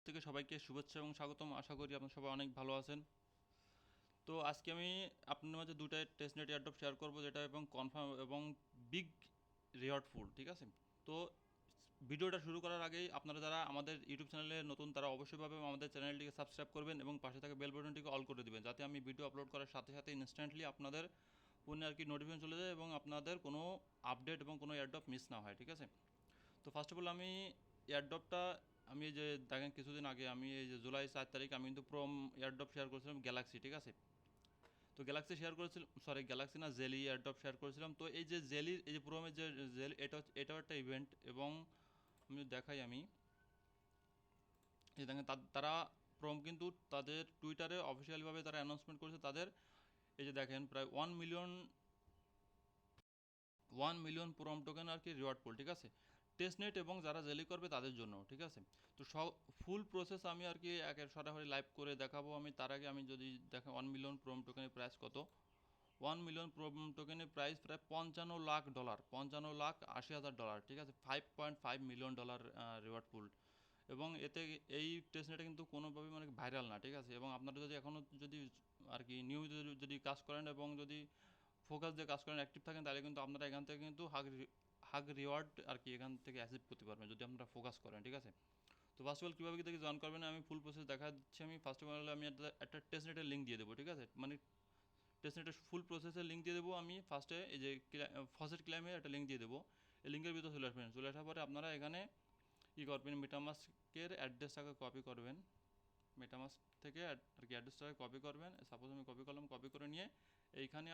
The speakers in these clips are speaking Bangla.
থেকে সবাইকে শুভেচ্ছা এবং স্বাগতম। আশা করি আপনারা সবাই অনেক ভালো আছেন। তো আজকে আমি আপনাদের মাঝে দুটাই টেস্টনেট এয়ারড্রপ শেয়ার করব, যেটা এবং কনফার্ম এবং বিগ রিওয়ার্ড ফুল, ঠিক আছে? তো ভিডিওটা শুরু করার আগেই আপনারা যারা আমাদের ইউটিউব চ্যানেলে নতুন তারা অবশ্যইভাবে আমাদের চ্যানেলটিকে সাবস্ক্রাইব করবেন এবং পাশে থাকা বেল বাটনটিকে অল করে দিবেন, যাতে আমি ভিডিও আপলোড করার সাথে সাথে ইনস্ট্যান্টলি আপনাদের ফোনে আর কি নোটিফিকেশন চলে যায় এবং আপনাদের কোনো আপডেট এবং কোনো এয়ারড্রপ মিস না হয়, ঠিক আছে? তো ফার্স্ট অফ অল আমি এয়ারড্রপটা আমি এই যে দেখেন কিছুদিন আগে আমি এই যে জুলাই 4 তারিখ আমি কিন্তু প্রোম এয়ারড্রপ শেয়ার করেছিলাম গ্যালাক্সি, ঠিক আছে? তো গ্যালাক্সি শেয়ার করেছিলাম, সরি গ্যালাক্সি না, জেলি এয়ারড্রপ শেয়ার করেছিলাম। তো এই যে জেলির এই যে প্রোমের যে জেল, এটাও একটা ইভেন্ট এবং আমি দেখাই আমি এই দেখেন তারা প্রোম কিন্তু তাদের টুইটারে অফিসিয়ালিভাবে তারা অ্যানাউন্সমেন্ট করেছে তাদের এই যে দেখেন প্রায় 1 মিলিয়ন প্রোম টোকেন আর কি রিওয়ার্ড পুল, ঠিক আছে? টেস্টনেট এবং যারা জেলি করবে তাদের জন্য, ঠিক আছে? তো সব ফুল প্রসেস আমি আর কি একের সরাসরি লাইভ করে দেখাবো। আমি তার আগে আমি যদি দেখেন 1 মিলিয়ন প্রোম টোকেনের প্রাইস কত। 1 মিলিয়ন প্রোম টোকেনের প্রাইস প্রায় $55 লাখ, 55,80,000, ঠিক আছে? $5.5 মিলিয়ন রিওয়ার্ড পুল। এবং এতে এই টেস্টনেটে কিন্তু কোনোভাবেই মানে ভাইরাল না, ঠিক আছে? এবং আপনারা যদি এখনও যদি আর কি নিয়মিত যদি কাজ করেন এবং যদি ফোকাস দিয়ে কাজ করেন, অ্যাক্টিভ থাকেন, তাহলে কিন্তু আপনারা এখান থেকে কিন্তু হাগ রিওয়ার্ড আর কি এখান থেকে অ্যাচিভ করতে পারবেন যদি আপনারা ফোকাস করেন, ঠিক আছে? তো ফার্স্ট অফ অল কীভাবে থেকে জয়েন করবেন আমি ফুল প্রসেস দেখা দিচ্ছি। আমি ফার্স্ট অফ অল আমি একটা টেস্টনেটের লিঙ্ক দিয়ে দেবো, ঠিক আছে? মানে টেস্টনেটের ফুল প্রসেসের লিঙ্ক দিয়ে দেবো আমি ফার্স্টে। এই যে ফসেট ক্লাইমের একটা লিঙ্ক দিয়ে দেবো। এই লিঙ্কের ভিতরে চলে আসবেন। চলে আসার পরে আপনারা এখানে কী করবেন, মেটামাস্কের অ্যাড্রেসটাকে কপি করবেন। মেটামাস্ক থেকে আর কি অ্যাড্রেসটাকে কপি করবেন। সাপোজ আমি কপি করলাম, কপি করে নিয়ে এইখানে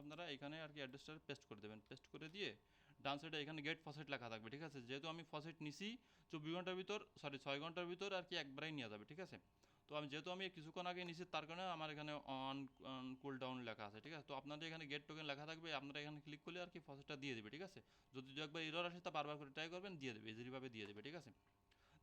আপনারা এইখানে আর কি অ্যাড্রেসটা পেস্ট করে দেবেন। পেস্ট করে দিয়ে ডান সাইডে এখানে গেট ফসেট লেখা থাকবে, ঠিক আছে? যেহেতু আমি ফসেট নিছি 24 ঘন্টার ভিতর, সরি 6 ঘন্টার ভিতর আর কি একবারেই নিয়ে যাবে, ঠিক আছে? তো যেহেতু আমি কিছুক্ষণ আগে নিছি তার কারণে আমার এখানে অন কুল ডাউন লেখা আছে, ঠিক আছে? তো আপনাদের এখানে গেট টোকেন লেখা থাকবে, আপনারা এখানে ক্লিক করলে আর কি ফসেটটা দিয়ে দেবে, ঠিক আছে? যদি দু একবার এরর আসে তা বারবার করে ট্রাই করবেন, দিয়ে দেবে, ইজিলিভাবে দিয়ে দেবে, ঠিক আছে?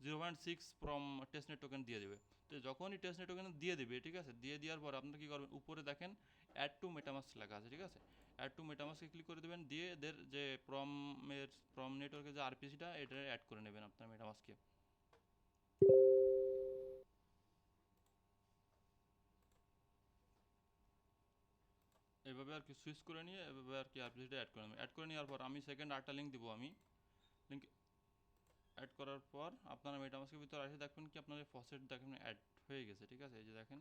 0.6 ফ্রম টেস্টনেট টোকেন দিয়ে দেবে। তো যখনই টেস্টনেট টোকেন দিয়ে দেবে, ঠিক আছে? দিয়ে দেওয়ার পর আপনারা কী করবেন, উপরে দেখেন অ্যাড টু মেটামাস্ক লেখা আছে, ঠিক আছে? অ্যাড টু মেটামাস্কে ক্লিক করে দেবেন, দিয়ে এদের যে প্রম নেটওয়ার্কের যে আরপিসিটা এটা অ্যাড করে নেবেন আপনার মেটামাস্কে। এভাবে আর কি সুইচ করে নিয়ে এভাবে আর কি আরপিসিটা অ্যাড করে নেবেন। অ্যাড করে নেওয়ার পর আমি সেকেন্ড আরেকটা লিঙ্ক দেবো। আমি লিঙ্ক অ্যাড করার পর আপনারা মেটামাস্কের ভিতরে আসে দেখবেন কি আপনার ফসেট দেখেন অ্যাড হয়ে গেছে, ঠিক আছে? এই যে দেখেন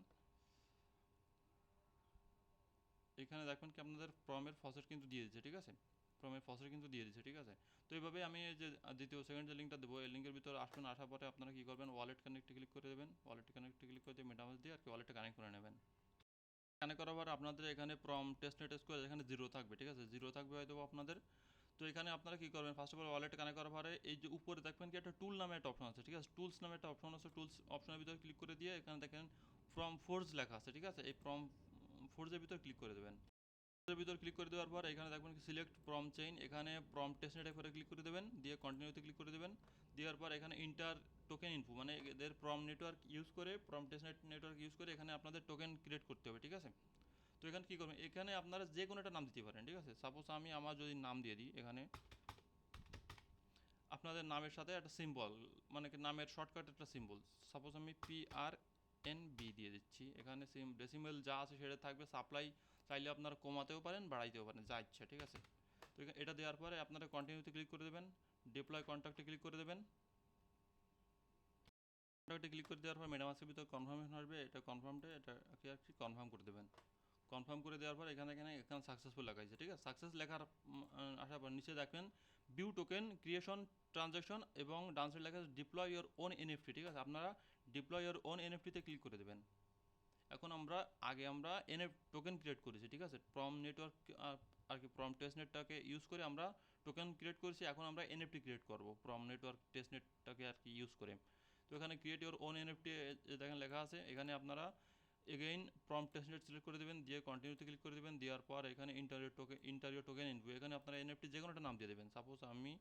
এখানে দেখবেন কি আপনাদের প্রমের ফসেট কিন্তু দিয়ে দিচ্ছে, ঠিক আছে? প্রমের ফসেট কিন্তু দিয়ে দিচ্ছে, ঠিক আছে? তো এইভাবে আমি এই যে দ্বিতীয় সেকেন্ড যে লিঙ্কটা দেবো, এই লিঙ্কের ভিতরে আসবেন। আসার পরে আপনারা কী করবেন, ওয়ালেট কানেক্টে ক্লিক করে দেবেন। ওয়ালেট কানেক্টে ক্লিক করে দিয়ে মেটামাস্ক দিয়ে আর কি ওয়ালেটটা কানেক্ট করে নেবেন। কানেক্ট করার পর আপনাদের এখানে প্রম টেস্টনেট স্কোয়ার এখানে জিরো থাকবে, ঠিক আছে? জিরো থাকবে হয়তো আপনাদের। তো এখানে আপনারা কী করবেন, first of all wallet connect করার পরে এই যে উপরে দেখবেন কি একটা টুল নামে একটা অপশন আছে, ঠিক আছে? টুলস নামে একটা অপশন আছে। টুলস অপশনের ভিতরে ক্লিক করে দিয়ে এখানে দেখেন ফ্রম ফোর্স লেখা আছে, ঠিক আছে? এই ফ্রম ফোর্সের ভিতরে ক্লিক করে দেবেন। এর ভিতর ক্লিক করে দেওয়ার পর এখানে দেখবেন সিলেক্ট প্রম চেইন, এখানে প্রম টেস্টনেট করে ক্লিক করে দেবেন, দিয়ে কন্টিনিউতে ক্লিক করে দেবেন। দেওয়ার পর এখানে ইন্টার টোকেন ইনফো মানে এদের প্রম নেটওয়ার্ক ইউজ করে, প্রম টেস্টনেট নেটওয়ার্ক ইউজ করে এখানে আপনাদের টোকেন ক্রিয়েট করতে হবে, ঠিক আছে? তো এখানে কী করবেন, এখানে আপনারা যে কোনো একটা নাম দিতে পারেন, ঠিক আছে? সাপোজ আমি আমার যদি নাম দিয়ে দিই, এখানে আপনাদের নামের সাথে একটা সিম্বল মানে নামের শর্টকাট একটা সিম্বল, সাপোজ আমি PRNB দিয়ে দিচ্ছি। এখানে ডেসিমেল যা আছে সেটা থাকবে। সাপ্লাই চাইলে আপনারা কমাতেও পারেন, বাড়াইতেও পারেন, যা ইচ্ছা, ঠিক আছে? তো এটা দেওয়ার পরে আপনারা কন্টিনিউতে ক্লিক করে দেবেন। ডিপ্লয় কন্ট্যাক্টে ক্লিক করে দেবেন। কন্ট্যাক্টে ক্লিক করে দেওয়ার পর মেটামাস্কের ভিতরে কনফার্মেশন আসবে, এটা কনফার্মটা এটা আর কি কনফার্ম করে দেবেন। কনফার্ম করে দেওয়ার পর এখানে সাকসেসফুল লেখা আছে, ঠিক আছে? সাকসেস লেখার আসার পর নিচে দেখবেন ভিউ টোকেন ক্রিয়েশন ট্রানজ্যাকশন এবং ডান সাইড লেখা আছে ডিপ্লয় ইওর ওন এনএফটি, ঠিক আছে? আপনারা ডিপ্লয় ইওর ওন এনএফটিতে ক্লিক করে দেবেন। এখন আমরা টোকেন ক্রিয়েট করেছি, ঠিক আছে? প্রম নেটওয়ার্ক আর কি প্রম টেস্টনেটটাকে ইউজ করে আমরা টোকেন ক্রিয়েট করেছি। এখন আমরা এনএফটি ক্রিয়েট করব প্রম নেটওয়ার্ক টেস্টনেটটাকে আর কি ইউজ করে। তো এখানে ক্রিয়েট ইওর ওন এনএফটি দেখেন লেখা আছে। এখানে আপনারা এগেইন প্রম্পট টেস্টনেট সিলেক্ট করে দেবেন, দিয়ে কন্টিনিউতে ক্লিক করে দেবেন। দেওয়ার পর এখানে ইন্টারিয়র টোকেন ইনফো, এখানে আপনারা এনএফটি যে কোনো একটা নাম দিয়ে দেবেন। সাপোজ আমি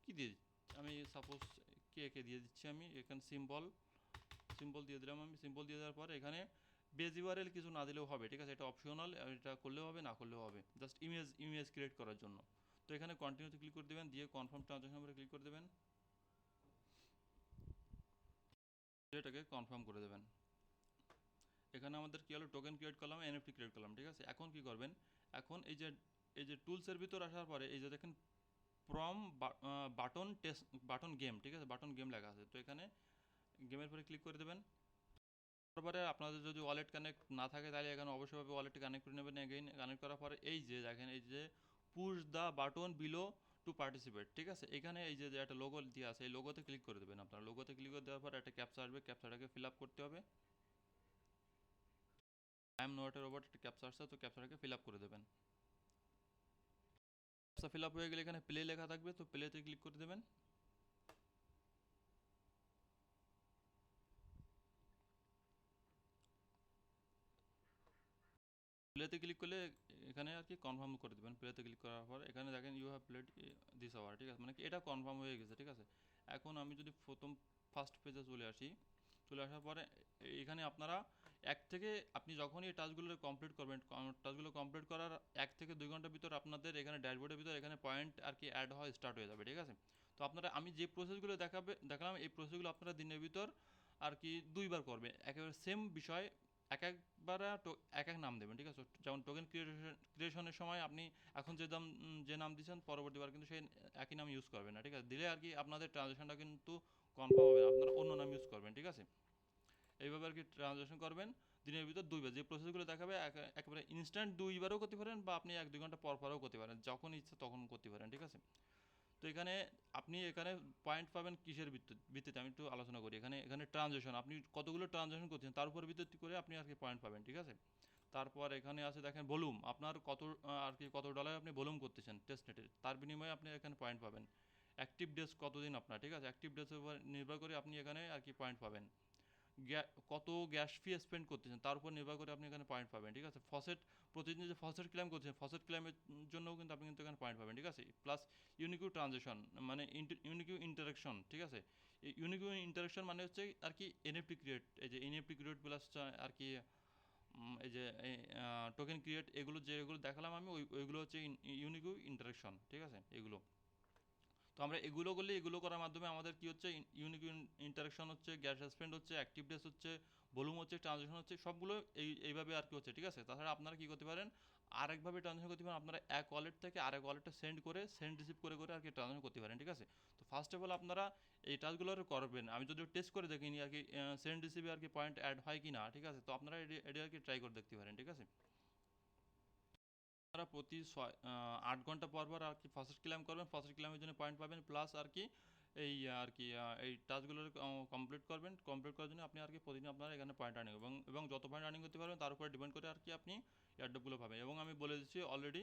কী দিয়ে আমি সাপোজ কে দিয়ে দিচ্ছি। আমি এখানে সিম্বল দিয়ে দিলাম। আমি সিম্বল দিয়ে দেওয়ার পর এখানে বেজ ইউআরএল কিছু না দিলেও হবে, ঠিক আছে? এটা অপশনাল, এটা করলেও হবে না করলেও হবে, জাস্ট ইমেজ ক্রিয়েট করার জন্য। তো এখানে কন্টিনিউতে ক্লিক করে দেবেন, দিয়ে কনফার্ম ট্রানজাকশন নাম্বারে ক্লিক করে দেবেন। এটাকে কনফার্ম করে দেবেন। এখানে আমাদের কি হলো, টোকেন ক্রিয়েট করলাম, এনএফটি ক্রিয়েট করলাম, ঠিক আছে। এখন কি করবেন, এখন এই যে টুলসের ভিতর আসার পরে এই যে দেখেন from button test button game, ঠিক আছে, বাটন গেম লেখা আছে। তো এখানে গেমের পরে ক্লিক করে দেবেন। তারপরে আপনাদের যদি ওয়ালেট কানেক্ট না থাকে তাহলে এখানে অবশ্যইভাবে ওয়ালেটটি কানেক্ট করে নেবেন। এগেইন কানেক্ট করার পরে এই যে দেখেন এই যে push the button below to participate, ঠিক আছে। এখানে এই যে একটা লোগো দিয়ে আছে, এই লোগোতে ক্লিক করে দেবেন। আপনার লোগোতে ক্লিক করে দেওয়ার পর একটা ক্যাপচা আসবে, ক্যাপচাটাকে ফিল আপ করতে হবে। I am not a robot, একটা ক্যাপচা আসছে, তো ক্যাপচাটাকে ফিল আপ করে দেবেন। ক্যাপচা ফিল আপ হয়ে গেলে এখানে প্লে লেখা থাকবে, তো প্লেতে ক্লিক করে দেবেন। প্লেতে ক্লিক করলে এখানে আর কি কনফার্ম করে দেবেন। প্লেতে ক্লিক করার পর এখানে দেখেন you have played this hour, ঠিক আছে, মানে কি এটা কনফার্ম হয়ে গেছে, ঠিক আছে। এখন আমি যদি ফার্স্ট পেজে চলে আসি, চলে আসার পরে এখানে আপনারা আপনি যখনই এই টাস্কগুলো কমপ্লিট করবেন, টাস্কগুলো কমপ্লিট করার 1 থেকে 2 ঘন্টার ভিতর আপনাদের এখানে ড্যাশবোর্ডের ভিতর এখানে পয়েন্ট আর কি অ্যাড হওয়া স্টার্ট হয়ে যাবে, ঠিক আছে। তো আপনারা আমি যে প্রসেসগুলো দেখালাম এই প্রসেসগুলো আপনারা দিনের ভিতর আর কি 2বার করবে, একেবারে সেম বিষয়, এক এক নাম দেবেন, ঠিক আছে। যেমন টোকেন ক্রিয়েশনের সময় আপনি এখন যে নাম দিচ্ছেন পরবর্তীবার কিন্তু সেই একই নাম ইউজ করবেন না, ঠিক আছে। দিলে আর কি আপনাদের ট্রানজ্যাকশনটা কিন্তু কনফার্ম হবে না, আপনারা অন্য নাম ইউজ করবেন, ঠিক আছে। এইভাবে আর কি ট্রানজ্যাকশন করবেন দিনের ভিতর 2বার। যে প্রসেসগুলো দেখাবে একেবারে ইনস্ট্যান্ট 2বারও করতে পারেন, বা আপনি 1-2 ঘন্টা পরও করতে পারেন, যখন ইচ্ছা তখন করতে পারেন, ঠিক আছে। তো আপনি এখানে পয়েন্ট পাবেন কিসের ভিত্তিতে আমি একটু আলোচনা করি। এখানে এখানে ট্রানজ্যাকশন, আপনি কতগুলো ট্রানজ্যাকশন করছেন তার উপর ভিত্তি করে আপনি আর কি পয়েন্ট পাবেন, ঠিক আছে। তারপর এখানে আছে দেখেন ভলিউম, আপনার আর কি কত ডলার আপনি ভলিউম করতেছেন টেস্টনেটে, তার বিনিময়ে আপনি এখানে পয়েন্ট পাবেন। অ্যাক্টিভ ডেজ কতদিন আপনার, ঠিক আছে, অ্যাক্টিভ ডেজের উপর নির্ভর করে আপনি এখানে আর কি পয়েন্ট পাবেন। কত গ্যাস ফি স্পেন্ড করতেছেন তার উপর নির্ভর করে আপনি এখানে পয়েন্ট পাবেন, ঠিক আছে। প্রতিদিন যে ফসেট ক্লেম করছেন, ফসেট ক্লেমের জন্যও কিন্তু আপনি কিন্তু এখানে পয়েন্ট পাবেন, ঠিক আছে। প্লাস ইউনিকিউ ট্রানজেকশন মানে ইউনিকিউ ইন্টারাকশন, ঠিক আছে। এই ইউনিকিউ ইন্টারাকশন মানে হচ্ছে আর কি এনএফটি ক্রিয়েট, এই যে এনএফটি ক্রিয়েট প্লাস আর কি এই যে টোকেন ক্রিয়েট, যেগুলো দেখালাম আমি ওইগুলো হচ্ছে ইউনিকিউ ইন্টারাকশন, ঠিক আছে, এগুলো। তো আমরা এগুলো করলে এগুলো করার মাধ্যমে আমাদের কি হচ্ছে, ইউনিক ইন্টারাকশন হচ্ছে, গ্যাস স্পেন্ড হচ্ছে, অ্যাক্টিভ ডেস হচ্ছে, ভলিউম হচ্ছে, ট্রানজেকশন হচ্ছে, সবগুলো এইভাবে আর কি হচ্ছে, ঠিক আছে। তাছাড়া আপনারা কি করতে পারেন, আরেকভাবে ট্রানজেকশন করতে পারেন, আপনারা এক ওয়ালেট থেকে আরেক ওয়ালেটে সেন্ড রিসিভ করে আর কি ট্রানজেকশন করতে পারেন, ঠিক আছে। তো ফার্স্ট অফ অল আপনারা এই টাস্কগুলো করবেন, আমি যদি টেস্ট করে দেখিনি আর কি সেন্ড রিসিভে আর কি পয়েন্ট অ্যাড হয় কি না, ঠিক আছে। তো আপনারা এটি আর কি ট্রাই করে দেখতে পারেন, ঠিক আছে। আপনারা প্রতি 8 ঘন্টা পর পর আর কি ফার্স্ট ক্লাইম করবেন, ফার্স্ট ক্লাইমের জন্য পয়েন্ট পাবেন। প্লাস আর কি এই আর কি এই টাস্কগুলো কমপ্লিট করার জন্য আপনি আর কি প্রতিদিন আপনারা এখানে পয়েন্ট আর্নিং এবং যত পয়েন্ট আর্নিং করতে পারবেন তার উপরে ডিপেন্ড করে আর কি আপনি এয়ারড্রপগুলো পাবেন। এবং আমি বলে দিচ্ছি অলরেডি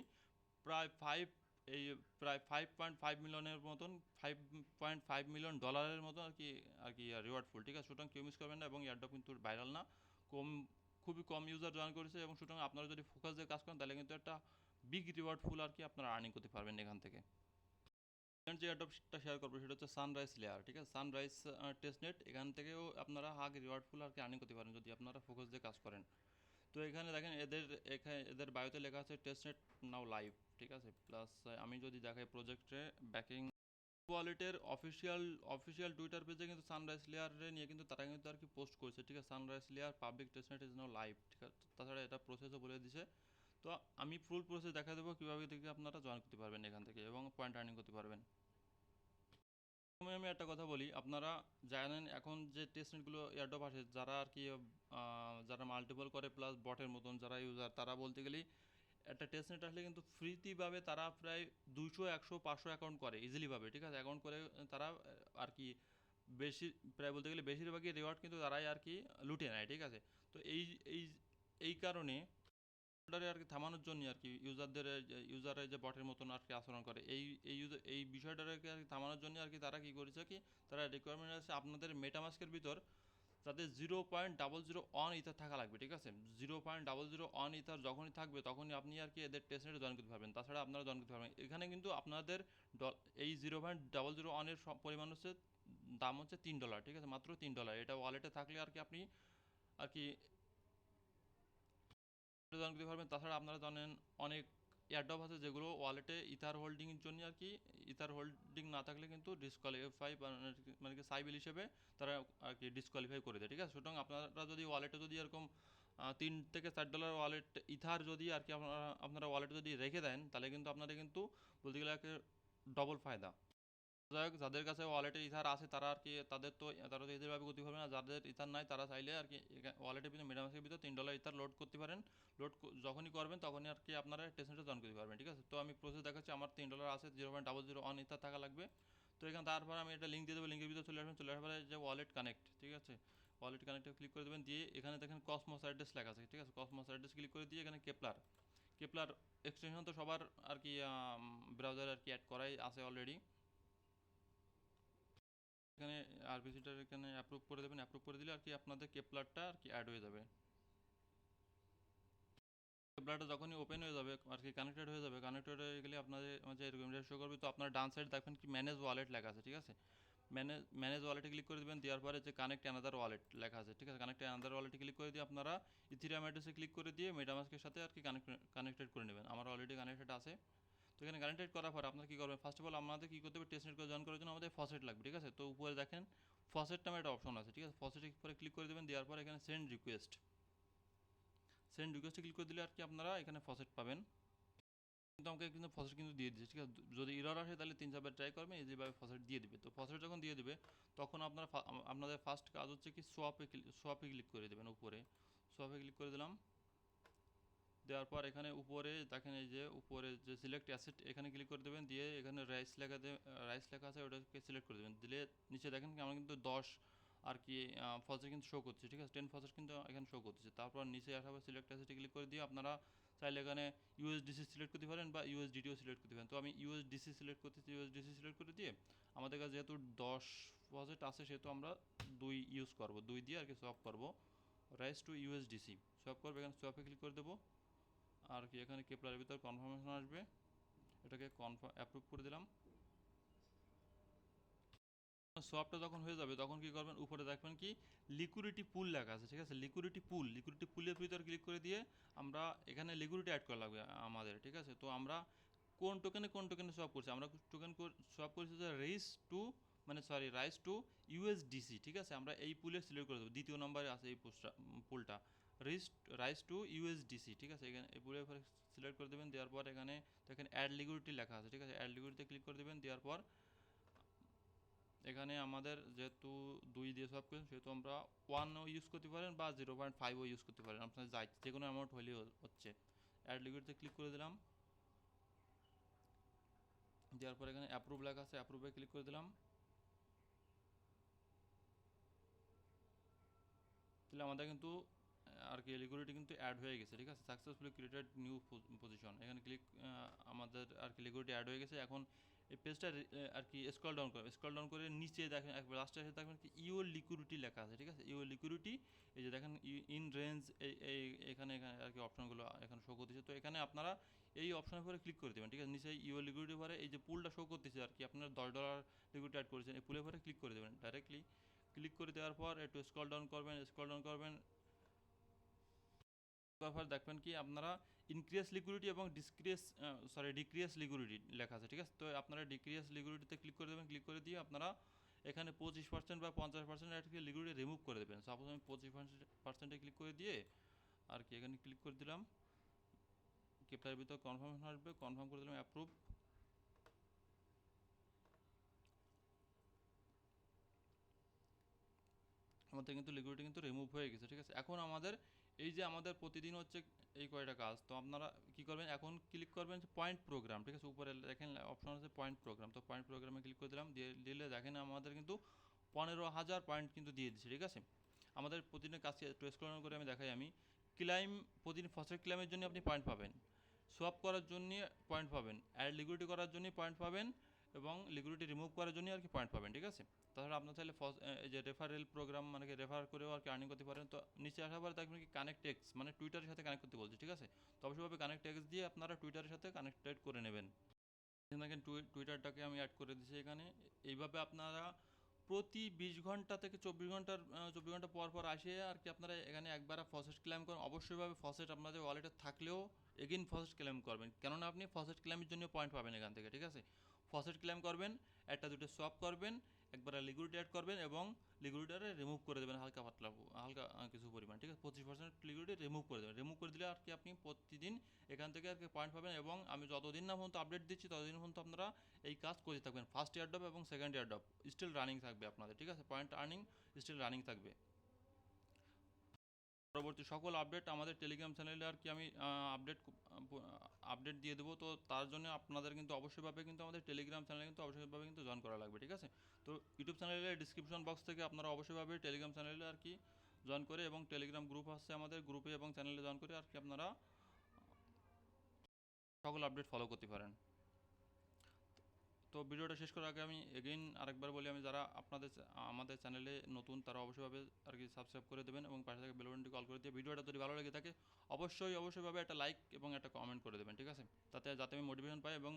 প্রায় ফাইভ এই প্রায় 5.5 মিলিয়নের মতন, $5.5 মিলিয়ন মতো আর কি রিওয়ার্ড ফুল, ঠিক আছে। সুতরাং কেউ মিস করবেন না, এবং এয়ারড্রপ কিন্তু ভাইরাল না, কম খুবই কম ইউজার জয়েন করেছে, এবং সুতরাং আপনারা যদি ফোকাস দিয়ে কাজ করেন তাহলে কিন্তু একটা বিগ রিওয়ার্ড ফুল আর কি আপনারা আর্নিং করতে পারবেন এখান থেকে। যে অ্যাডপটা শেয়ার করবো সেটা হচ্ছে সানরাইজ লেয়ার, ঠিক আছে, সানরাইজ টেস্টনেট। এখান থেকেও আপনারা রিওয়ার্ড ফুল আর কি আর্নিং করতে পারেন যদি আপনারা ফোকাস দিয়ে কাজ করেন। তো এখানে দেখেন এদের বায়োতে লেখা আছে টেস্টনেট নাও লাইভ, ঠিক আছে। প্লাস আমি যদি দেখাই প্রজেক্টে ব্যাকিং ওয়ালেটের অফিসিয়াল টুইটার পেজে কিন্তু সানরাইজ লেয়ারে নিয়ে কিন্তু তারা কিন্তু আর কি পোস্ট করেছে, ঠিক আছে, sunrise layer public testnet is now live, ঠিক আছে। তাছাড়া এটা প্রসেসও বলে দিছে। তো আমি ফুল প্রসেস দেখা দেবো কীভাবে থেকে আপনারা জয়েন করতে পারবেন এখান থেকে এবং পয়েন্ট আর্নিং করতে পারবেন। আমি একটা কথা বলি, আপনারা জানেন এখন যে টেস্টনেটগুলো এয়ারড্রপ আসে, যারা আর কি যারা মাল্টিপল করে প্লাস বটের মতন যারা ইউজার, তারা বলতে গেলেই একটা টেস্টনেট আসলে কিন্তু ফ্রিতেইভাবে তারা প্রায় 200 100 500 অ্যাকাউন্ট করে ইজিলিভাবে, ঠিক আছে। অ্যাকাউন্ট করে তারা আর কি বেশি প্রায় বলতে গেলে বেশিরভাগই রিওয়ার্ড কিন্তু তারাই আর কি লুটে নেয়, ঠিক আছে। তো এই এই কারণে আর কি থামানোর জন্য আর কি ইউজাররা যে বটের মতন আর কি আচরণ করে, এই বিষয়টাকে আর কি থামানোর জন্য আর কি তারা কি করেছে কি, তারা রিকোয়ারমেন্ট আছে আপনাদের মেটামাস্কের ভিতর যাতে 0.001 ইথার থাকা লাগবে, ঠিক আছে। 0.001 ইথার যখনই থাকবে তখনই আপনি আর কি এদের টেস্টনেটে জয়েন করতে পারবেন, তাছাড়া আপনারা জয়েন করতে পারবেন। এখানে কিন্তু আপনাদের এই 0.001-এর পরিমাণ হচ্ছে, দাম হচ্ছে $3, ঠিক আছে, মাত্র $3। এটা ওয়ালেটে থাকলে আর কি আপনি আর কি জয়েন করতে পারবেন। তাছাড়া আপনারা জানেন অনেক এয়ারড্রপ আছে যেগুলো ওয়ালেটে ইথার হোল্ডিংয়ের জন্য আর কি, ইথার হোল্ডিং না থাকলে কিন্তু ডিসকোয়ালিফাই মানে কি সাইবেল হিসেবে তারা আর কি ডিসকোয়ালিফাই করে দেয়, ঠিক আছে। সুতরাং আপনারা যদি ওয়ালেটে যদি এরকম $3 থেকে $4 ওয়ালেট ইথার যদি আর কি আপনারা ওয়ালেটে যদি রেখে দেন, তাহলে কিন্তু আপনাদের কিন্তু বলতে গেলে ডবল ফায়দা। যাই হোক, যাদের কাছে ওয়ালেটে ইথার আছে তারা আর কি তারা তো এদেরভাবে করতে পারবে না। যাদের ইথার নাই তারা চাইলে আর কি ওয়ালেটের ভিতরে মেটামাস্কের ভিতরে $3 ইথার লোড করতে পারেন। যখনই করবেন তখনই আর কি আপনারা টেস্টনেটে জয়েন করতে পারবেন, ঠিক আছে। তো আমি প্রসেস দেখাচ্ছি। আমার $3 আছে, 0.001 ইথার থাকা লাগবে। তো এখানে তারপর আমি একটা লিঙ্ক দিয়ে দেবো, লিঙ্কের ভিতরে চলে আসবেন। চলে আসার পরে যে ওয়ালেট কানেক্ট, ঠিক আছে, ওয়ালেট কানেক্টে ক্লিক করে দেবেন। দিয়ে এখানে দেখেন কসমোস অ্যাড্রেস লেখা আছে, ঠিক আছে। কসমোস অ্যাড্রেস ক্লিক করে দিয়ে এখানে কেপলার কেপলার এক্সটেনশন তো সবার আর কি ব্রাউজারে আর কি অ্যাড করাই আছে অলরেডি। এখানে আরপিসিটা এখানে অ্যাপ্রুভ করে দেবেন। অ্যাপ্রুভ করে দিলে আর কি আপনাদের কেপলারটা আর কি অ্যাড হয়ে যাবে। কেপলারটা যখনই ওপেন হয়ে যাবে আর কি কানেক্টেড হয়ে যাবে, কানেক্টেড হয়ে গেলে আপনাদের মাঝে এরকম শো করবে। তো আপনার ডান সাইড দেখবেন কি ম্যানেজ ওয়ালেট লেখা আছে, ঠিক আছে। ম্যানেজ ওয়ালেটে ক্লিক করে দেবেন। দেওয়ার পরে যে কানেক্ট অ্যানাদার ওয়ালেট লেখা আছে, ঠিক আছে। কানেক্ট অ্যানাদার ওয়ালেটে ক্লিক করে দিয়ে আপনারা ইথিরিয়াম অ্যাড্রেসে ক্লিক করে দিয়ে মেটামাস্কের সাথে আর কি কানেক্টেড করে নেবেন। আমার অলরেডি কানেক্টেড আছে। তো এখানে কানেক্টেড করার পর আপনারা কী করবেন, ফার্স্ট অফ অল আমাদের কী করতে হবে, টেস্টনেট করে জয়েন করার জন্য আমাদের ফসেট লাগবে, ঠিক আছে। তো উপরে দেখেন ফসেট নামে একটা অপশন আছে, ঠিক আছে। ফসেটে পরে ক্লিক করে দেবেন। দেওয়ার পর এখানে সেন্ড রিকোয়েস্টে ক্লিক করে দিলে আর কি আপনারা এখানে ফসেট পাবেন। কিন্তু আমাকে কিন্তু ফসেট কিন্তু দিয়ে দিচ্ছে, ঠিক আছে। যদি এরর আসে তাহলে 3-4বার ট্রাই করবেন, যেভাবে ফসেট দিয়ে দিবে। তো ফসেট যখন দিয়ে দিবে তখন আপনাদের ফার্স্ট কাজ হচ্ছে কি সোয়াপে ক্লিক করে দেবেন। উপরে সোয়াপে ক্লিক করে দিলাম। দেওয়ার পর এখানে উপরে দেখেন এই যে উপরে যে সিলেক্ট অ্যাসেট এখানে ক্লিক করে দেবেন। দিয়ে এখানে রাইস লেখা আছে ওটাকে সিলেক্ট করে দেবেন। দিলে নিচে দেখেন কি আমার কিন্তু 10 আর কি ফসেট কিন্তু শো করছে, ঠিক আছে। 10 ফসেট কিন্তু এখানে শো করতেছে। তারপর নিচে আসার পর সিলেক্ট অ্যাসেটে ক্লিক করে দিয়ে আপনারা চাইলে এখানে ইউএসডিসি সিলেক্ট করতে পারেন বা ইউএসডিটিও সিলেক্ট করতে পারেন। তো আমি ইউএসডিসি সিলেক্ট করতেছি। ইউএসডিসি সিলেক্ট করে দিয়ে আমাদের কাছে যেহেতু 10 ফসেট আছে সেহেতু আমরা 2 ইউজ করবো, 2 দিয়ে আর কি সোয়াপ করবো। রাইস টু ইউএসডিসি সোয়াপ করবো। এখানে সোয়াপে ক্লিক করে দেবো। আর কি এখানে কেপলারের ভিতর কনফার্মেশন আসবে, এটাকে অ্যাপ্রুভ করে দিলাম। সোয়াপটা যখন হয়ে যাবে তখন কি করবেন, উপরে দেখবেন কি লিকুইডিটি পুল লেখা আছে, ঠিক আছে। লিকুইডিটি পুলের ভিতর ক্লিক করে দিয়ে আমরা এখানে লিকুইডিটি অ্যাড করা লাগবে আমাদের, ঠিক আছে। তো আমরা কোন টোকেনে সোয়াপ করছি, আমরা টোকেন সোয়াপ করছি যে রাইস টু ইউএসডিসি, ঠিক আছে। আমরা এই পুলে সিলেক্ট করে দেবো, দ্বিতীয় নম্বরে আছে এই পুলটা রাইস টু ইউএসডিসি, ঠিক আছে। এখানে এই পুলের পরে সিলেক্ট করে দেবেন। দেওয়ার পর এখানে দেখেন অ্যাড লিকুইডিটি লেখা আছে, ঠিক আছে। অ্যাড লিকুইডিটিতে ক্লিক করে দেবেন। দেওয়ার পর এখানে আমাদের যেহেতু 2 দিয়ে সোয়াপ করেন সেহেতু আমরা 1ও ইউজ করতে পারেন বা 0.5ও ইউজ করতে পারেন, আপনার যে কোনো অ্যামাউন্ট হলেই হচ্ছে। অ্যাড লিকুইডিটিতে ক্লিক করে দিলাম। দেওয়ার পর এখানে অ্যাপ্রুভ লেখা আছে, অ্যাপ্রুভে ক্লিক করে দিলাম। তাহলে আমাদের কিন্তু আর কি লিকুইডিটি কিন্তু অ্যাড হয়ে গেছে, ঠিক আছে। সাকসেসফুলি ক্রিয়েটেড নিউ পজিশন, এখানে আমাদের আর কি লিকুইডিটি অ্যাড হয়ে গেছে। এখন এই পেজটা আর কি স্ক্রল ডাউন করে নিচে দেখেন একবার লাস্টে এসে দেখবেন কি ইউর লিকুইডিটি লেখা আছে, ঠিক আছে। ইউর লিকুইডিটি এই যে দেখেন ইন রেঞ্জ এখানে আর কি অপশনগুলো এখানে শো করতেছে। তো এখানে আপনারা এই অপশনের উপরে ক্লিক করে দেবেন, ঠিক আছে। নিচে ইউর লিকুইডিটি পরে এই যে পুলটা শো করতেছে আর কি আপনার $10 লিকুইডিটি অ্যাড করেছেন, এই পুলের পরে ক্লিক করে দেবেন। ডাইরেক্টলি ক্লিক করে দেওয়ার পর একটু স্ক্রল ডাউন করবেন। তারপর দেখবেন কি আপনারা ইনক্রিজ লিকুইডিটি এবং ডিক্রিজ লিকুইডিটি লেখা আছে, ঠিক আছে। তো আপনারা ডিক্রিজ লিকুইডিটিতে ক্লিক করে দেবেন। ক্লিক করে দিয়ে আপনারা এখানে 25% বা 50% একটা লিকুইডিটি রিমুভ করে দেবেন। সাপোজ আমি 25%-এ ক্লিক করে দিয়ে আর কি এখানে ক্লিক করে দিলাম। কেপটার ভিতর কনফার্মেশন আসবে, কনফার্ম করে দিলাম, অ্যাপ্রুভ। আমাদের কিন্তু লিকুইডিটি কিন্তু রিমুভ হয়ে গেছে, ঠিক আছে। এখন আমাদের এই যে আমাদের প্রতিদিন হচ্ছে এই কয়টা কাজ, তো আপনারা কি করবেন, এখন ক্লিক করবেন পয়েন্ট প্রোগ্রাম, ঠিক আছে। উপরে দেখেন অপশন আছে পয়েন্ট প্রোগ্রাম, তো পয়েন্ট প্রোগ্রামে ক্লিক করে দিলাম। দিলে দেখেন আমাদের কিন্তু 15,000 পয়েন্ট কিন্তু দিয়ে দিচ্ছে, ঠিক আছে। আমাদের প্রতিদিনের কাজকে একটু স্ক্রল করে আমি প্রতিদিন ফসল ক্লাইমের জন্য আপনি পয়েন্ট পাবেন, সোয়াপ করার জন্য পয়েন্ট পাবেন, অ্যাড লিকুইডিটি করার জন্য পয়েন্ট পাবেন এবং লিকুইডিটি রিমুভ করার জন্য আর কি পয়েন্ট পাবেন, ঠিক আছে। তাছাড়া আপনার চাইলে এই যে রেফারেল প্রোগ্রাম মানে কি রেফার করেও আর কি আর্নিং করতে পারেন। তো নিচে আসার পরে দেখবেন কি কানেক্ট এক্স মানে টুইটারের সাথে কানেক্ট করতে বলছে, ঠিক আছে। তো অবশ্যইভাবে কানেক্ট এক্স দিয়ে আপনারা টুইটারের সাথে কানেক্টেড করে নেবেন। দেখেন টুইটারটাকে আমি অ্যাড করে দিচ্ছি এখানে। এইভাবে আপনারা প্রতি 20 ঘন্টা থেকে 24 ঘন্টা পর পর আসে আর কি আপনারা এখানে একবার ফসেট ক্লেম করেন। অবশ্যইভাবে ফসেট আপনাদের ওয়ালেটে থাকলেও এগেইন ফসেট ক্লেম করবেন, কেননা আপনি ফসেট ক্লেমের জন্য পয়েন্ট পাবেন এখান থেকে, ঠিক আছে। ফসেট ক্লেম করবেন, একটা দুটো সোয়াপ করবেন, একবার লিকুইডিটি অ্যাড করবেন এবং লিকুইডিটি রিমুভ করে দেবেন হালকা পাতলা, হালকা কিছু পরিমাণ, ঠিক আছে। 25% লিকুইডিটি রিমুভ করে দেবেন। রিমুভ করে দিলে আর কি আপনি প্রতিদিন এখান থেকে আর কি পয়েন্ট পাবেন এবং আমি যতদিন না পর্যন্ত আপডেট দিচ্ছি ততদিন পর্যন্ত আপনারা এই কাজ করতে থাকবেন। ফার্স্ট ইয়ার ড্রপ এবং second year drop still running থাকবে আপনাদের, ঠিক আছে। পয়েন্ট আর্নিং স্টিল রানিং থাকবে। পরবর্তী সকল আপডেট আমাদের টেলিগ্রাম চ্যানেলে আর কি আমি আপডেট দিয়ে দেবো। তো তার জন্য আপনাদের কিন্তু অবশ্যইভাবে কিন্তু আমাদের টেলিগ্রাম চ্যানেলে কিন্তু অবশ্যইভাবে কিন্তু জয়েন করা লাগবে, ঠিক আছে। তো ইউটিউব চ্যানেলের ডিসক্রিপশন বক্স থেকে আপনারা অবশ্যইভাবে টেলিগ্রাম চ্যানেলে আর কি জয়েন করে এবং টেলিগ্রাম গ্রুপ আছে আমাদের, গ্রুপে এবং চ্যানেলে জয়েন করে আর কি আপনারা সকল আপডেট ফলো করতে পারেন। তো ভিডিওটা শেষ করার আগে আমি এগেইন আরেকবার বলি, আমি যারা আমাদের চ্যানেলে নতুন তারা অবশ্যইভাবে আর কি সাবস্ক্রাইব করে দেবেন এবং পাশে থেকে বেল বাটনটি কল করে দিয়ে ভিডিওটা যদি ভালো লেগে থাকে অবশ্যইভাবে একটা লাইক এবং একটা কমেন্ট করে দেবেন, ঠিক আছে, যাতে আমি মোটিভেশন পাই এবং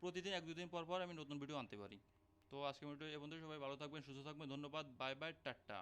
প্রতিদিন 1-2 দিন পর পর আমি নতুন ভিডিও আনতে পারি। তো আজকে ভিডিও এ পর্যন্ত, সবাই ভালো থাকবেন, সুস্থ থাকবেন, ধন্যবাদ, বাই বাই, টাটা।